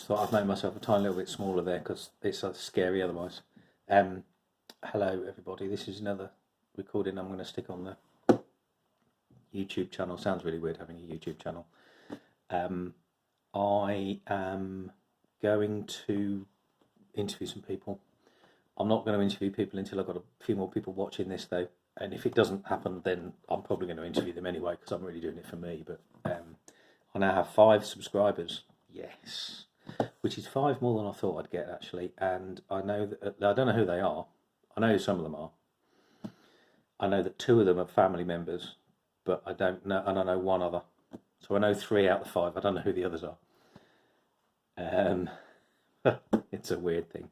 just thought I'd make myself a tiny little bit smaller there because it's scary otherwise. Hello everybody, this is another recording I'm going to stick on the YouTube channel. Sounds really weird having a YouTube channel. I am going to interview some people. I'm not going to interview people until I've got a few more people watching this though, and if it doesn't happen then I'm probably going to interview them anyway because I'm really doing it for me. But I now have 5 subscribers. Yes, which is 5 more than I thought I'd get actually, and I know that I don't know who they are. I know who some of them are. I know that 2 of them are family members, but I don't know, and I know 1 other. So I know 3 out of the 5. I don't know who the others are. It's a weird thing.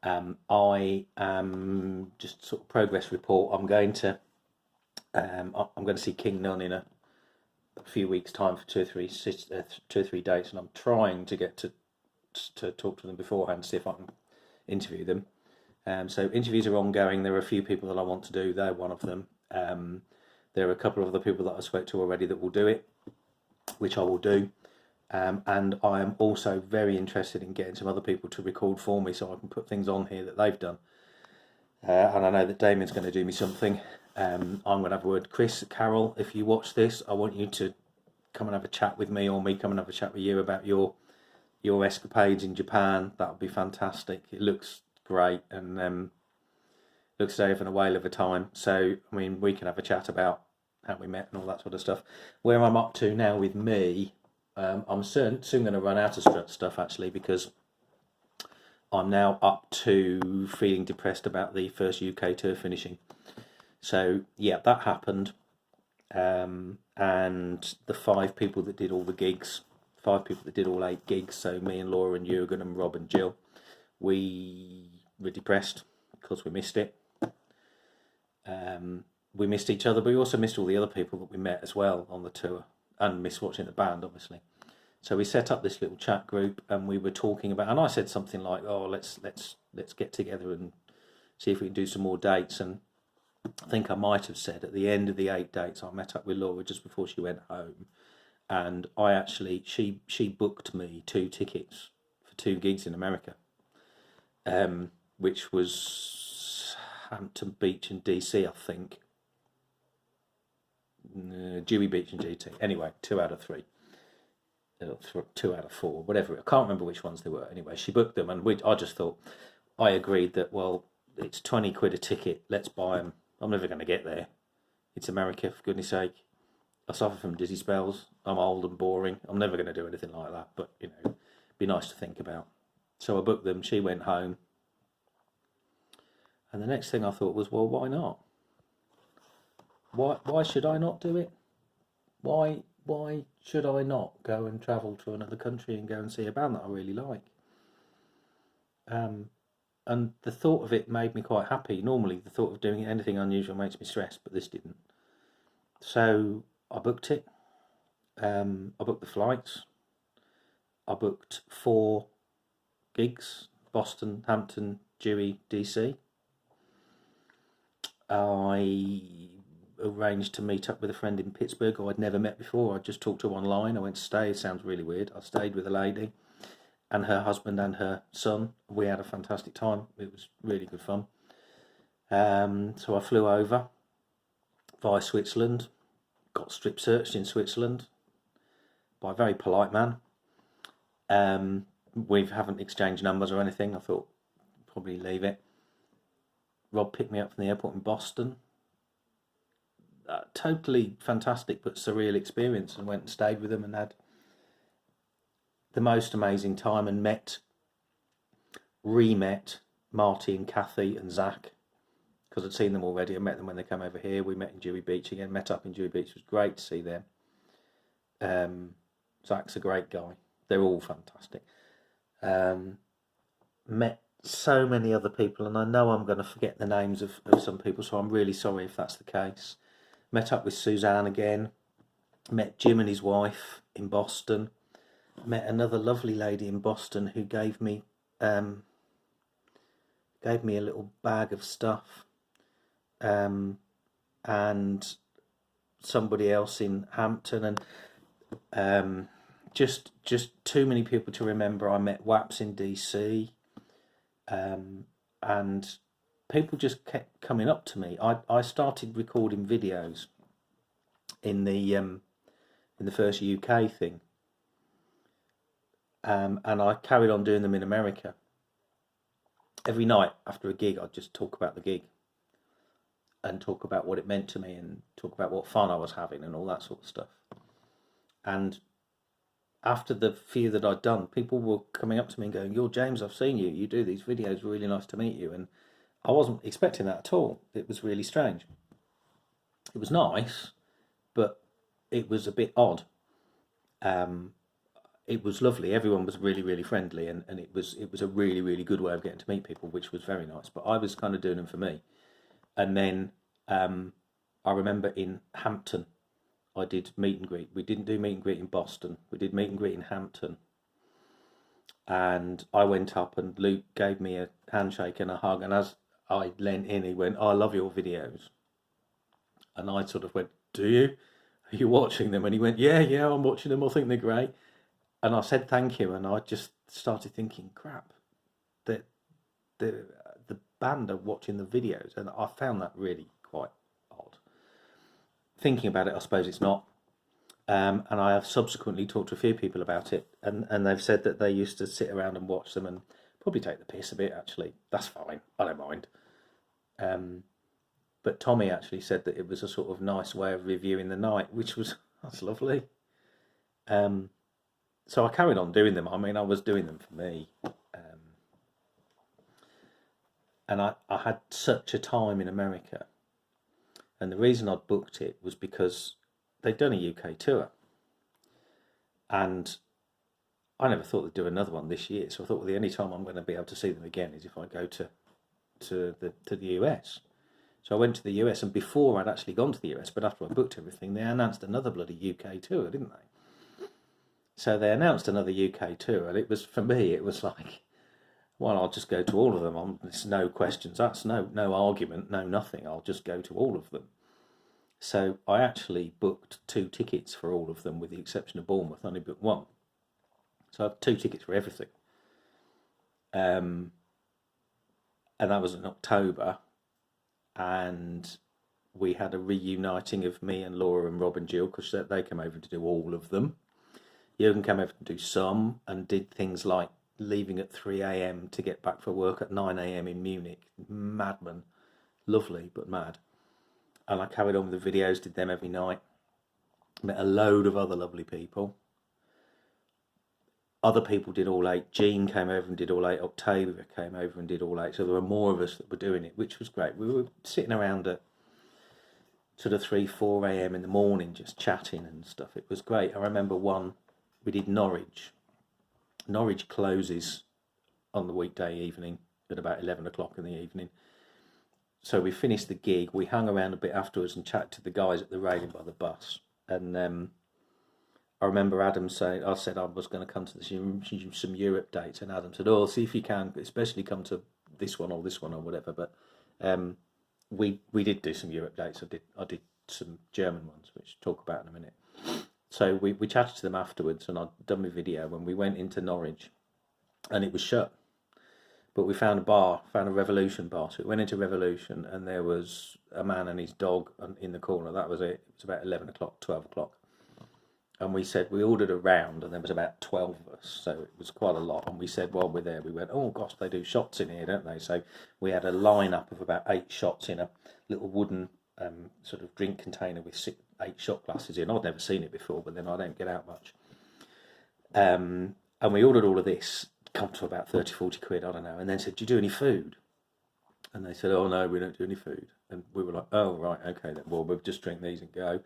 I am just sort of progress report. I'm going to see King Nun in a few weeks' time for 2 or 3 dates, and I'm trying to get to talk to them beforehand, see if I can interview them. So interviews are ongoing. There are a few people that I want to do. They're one of them. There are a couple of other people that I spoke to already that will do it, which I will do. And I am also very interested in getting some other people to record for me so I can put things on here that they've done. And I know that Damien's going to do me something. I'm going to have a word. Chris, Carol, if you watch this, I want you to come and have a chat with me, or me come and have a chat with you about your escapades in Japan. That would be fantastic. It looks great, and looks as though having a whale of a time. So, I mean, we can have a chat about how we met and all that sort of stuff. Where I'm up to now with me, I'm soon going to run out of strut stuff actually, because I'm now up to feeling depressed about the first UK tour finishing. So yeah, that happened, and the 5 people that did all the gigs, 5 people that did all 8 gigs, so me and Laura and Jürgen and Rob and Jill, we were depressed because we missed it. We missed each other, but we also missed all the other people that we met as well on the tour, and missed watching the band obviously. So we set up this little chat group, and we were talking about, and I said something like, oh, let's get together and see if we can do some more dates. And I think I might have said at the end of the 8 dates, I met up with Laura just before she went home, and I actually, she booked me 2 tickets for 2 gigs in America, which was Hampton Beach and DC, I think. Dewey Beach and GT. Anyway, 2 out of 3. 2 out of 4, whatever. I can't remember which ones they were. Anyway, she booked them, and I just thought, I agreed that, well, it's 20 quid a ticket. Let's buy them. I'm never going to get there. It's America, for goodness sake. I suffer from dizzy spells. I'm old and boring. I'm never going to do anything like that. But, you know, it'd be nice to think about. So I booked them. She went home. And the next thing I thought was, well, why not? Why should I not do it? Why should I not go and travel to another country and go and see a band that I really like? And the thought of it made me quite happy. Normally, the thought of doing anything unusual makes me stressed, but this didn't. So I booked it. I booked the flights. I booked 4 gigs: Boston, Hampton, Dewey, DC. I arranged to meet up with a friend in Pittsburgh who I'd never met before. I just talked to her online. I went to stay. It sounds really weird. I stayed with a lady and her husband and her son. We had a fantastic time. It was really good fun. So I flew over via Switzerland, got strip searched in Switzerland by a very polite man. We haven't exchanged numbers or anything. I thought probably leave it. Rob picked me up from the airport in Boston. Totally fantastic but surreal experience, and went and stayed with them and had the most amazing time, and re-met Marty and Kathy and Zach, because I'd seen them already. I met them when they came over here. We met in Dewey Beach again, met up in Dewey Beach. It was great to see them. Zach's a great guy. They're all fantastic. Met so many other people, and I know I'm going to forget the names of some people, so I'm really sorry if that's the case. Met up with Suzanne again, met Jim and his wife in Boston, met another lovely lady in Boston who gave me a little bag of stuff, and somebody else in Hampton, and just too many people to remember. I met WAPs in DC, and people just kept coming up to me. I started recording videos in the first UK thing, and I carried on doing them in America. Every night after a gig, I'd just talk about the gig and talk about what it meant to me and talk about what fun I was having and all that sort of stuff. And after the few that I'd done, people were coming up to me and going, "You're James, I've seen you. You do these videos, really nice to meet you." And I wasn't expecting that at all. It was really strange. It was nice, but it was a bit odd. It was lovely. Everyone was really, really friendly, and it was a really, really good way of getting to meet people, which was very nice. But I was kind of doing them for me. And then I remember in Hampton, I did meet and greet. We didn't do meet and greet in Boston. We did meet and greet in Hampton. And I went up and Luke gave me a handshake and a hug. And as I leant in, he went, "I love your videos." And I sort of went, "Do you? Are you watching them?" And he went, "Yeah, I'm watching them. I think they're great." And I said thank you. And I just started thinking, crap, the band are watching the videos. And I found that really quite odd. Thinking about it, I suppose it's not. And I have subsequently talked to a few people about it, and they've said that they used to sit around and watch them and probably take the piss a bit, actually. That's fine. I don't mind. But Tommy actually said that it was a sort of nice way of reviewing the night, that's lovely. So I carried on doing them. I mean, I was doing them for me. And I had such a time in America. And the reason I'd booked it was because they'd done a UK tour. And I never thought they'd do another one this year. So I thought, well, the only time I'm going to be able to see them again is if I go to the US. So I went to the US, and before I'd actually gone to the US, but after I booked everything, they announced another bloody UK tour, didn't they? So they announced another UK tour, and it was, for me, it was like, well, I'll just go to all of them. There's no questions asked, no argument, no nothing. I'll just go to all of them. So I actually booked 2 tickets for all of them, with the exception of Bournemouth. I only booked 1. So I have 2 tickets for everything. And that was in October. And we had a reuniting of me and Laura and Rob and Jill, because they came over to do all of them. Jürgen came over to do some, and did things like leaving at 3 a.m. to get back for work at 9 a.m. in Munich. Madman. Lovely, but mad. And I carried on with the videos, did them every night. Met a load of other lovely people. Other people did all 8. Jean came over and did all 8. Octavia came over and did all 8. So there were more of us that were doing it, which was great. We were sitting around at sort of 3, 4 a.m. in the morning, just chatting and stuff. It was great. I remember we did Norwich. Norwich closes on the weekday evening at about 11 o'clock in the evening. So we finished the gig. We hung around a bit afterwards and chatted to the guys at the railing by the bus. And I remember Adam saying, I said I was going to come to some Europe dates, and Adam said, "Oh, see if you can, especially come to this one or whatever." But we did do some Europe dates. I did some German ones, which I'll talk about in a minute. So we chatted to them afterwards, and I'd done my video when we went into Norwich, and it was shut. But we found a Revolution bar. So we went into Revolution, and there was a man and his dog in the corner. That was it. It was about 11 o'clock, 12 o'clock. And we ordered a round, and there was about 12 of us. So it was quite a lot. And we said, while we're there, we went, "Oh, gosh, they do shots in here, don't they?" So we had a line-up of about 8 shots in a little wooden sort of drink container with 8 shot glasses in. I'd never seen it before, but then I don't get out much. And we ordered all of this. Come to about 30, 40 quid, I don't know, and then said, "Do you do any food?" And they said, "Oh, no, we don't do any food." And we were like, "Oh, right, okay then, well, we'll just drink these and go."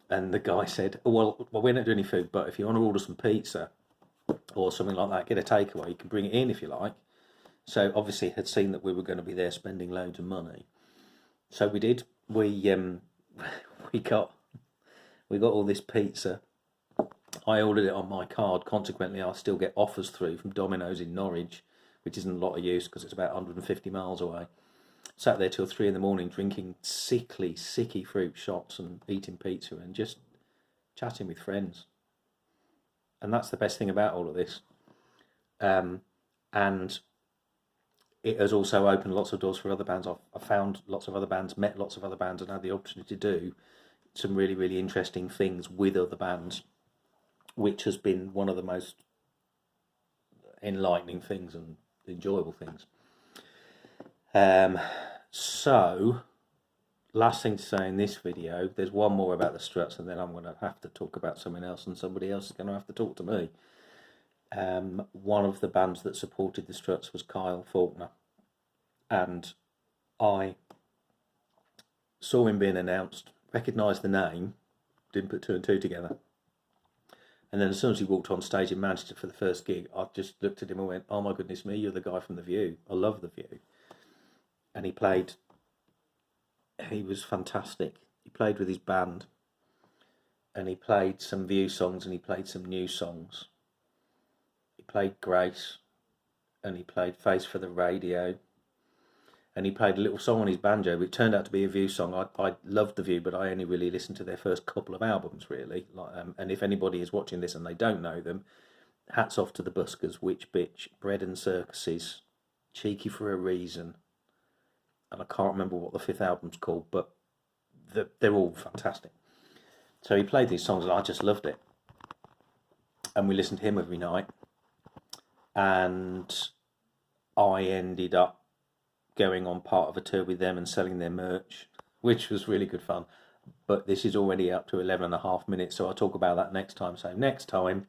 And the guy said, well, we don't do any food, but if you want to order some pizza or something like that, get a takeaway, you can bring it in if you like. So obviously had seen that we were going to be there spending loads of money. So we did. We got all this pizza. I ordered it on my card. Consequently, I still get offers through from Domino's in Norwich, which isn't a lot of use because it's about 150 miles away. Sat there till 3 in the morning drinking sicky fruit shots and eating pizza and just chatting with friends. and that's the best thing about all of this. And it has also opened lots of doors for other bands. I've found lots of other bands, met lots of other bands, and had the opportunity to do some really, really interesting things with other bands, which has been one of the most enlightening things and enjoyable things. So, last thing to say in this video, there's one more about the struts, and then I'm going to have to talk about something else, and somebody else is going to have to talk to me. One of the bands that supported the struts was Kyle Faulkner, and I saw him being announced, recognised the name, didn't put two and two together, and then as soon as he walked on stage in Manchester for the first gig, I just looked at him and went, oh my goodness me, you're the guy from The View. I love The View. And he was fantastic. He played with his band, and he played some View songs, and he played some new songs. He played Grace, and he played Face for the Radio, and he played a little song on his banjo, which turned out to be a View song. I loved The View, but I only really listened to their first couple of albums, really. And if anybody is watching this and they don't know them, hats off to the Buskers, Witch Bitch, Bread and Circuses, Cheeky for a Reason, and I can't remember what the fifth album's called, but they're all fantastic. So he played these songs, and I just loved it. And we listened to him every night, and I ended up going on part of a tour with them and selling their merch, which was really good fun. But this is already up to 11.5 minutes, so I'll talk about that next time. So next time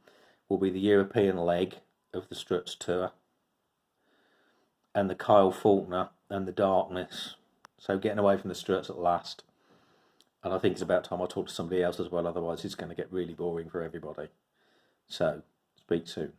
will be the European leg of the Struts tour, and the Kyle Faulkner and the Darkness. So getting away from the Struts at last. And I think it's about time I talk to somebody else as well, otherwise it's going to get really boring for everybody. So, speak soon.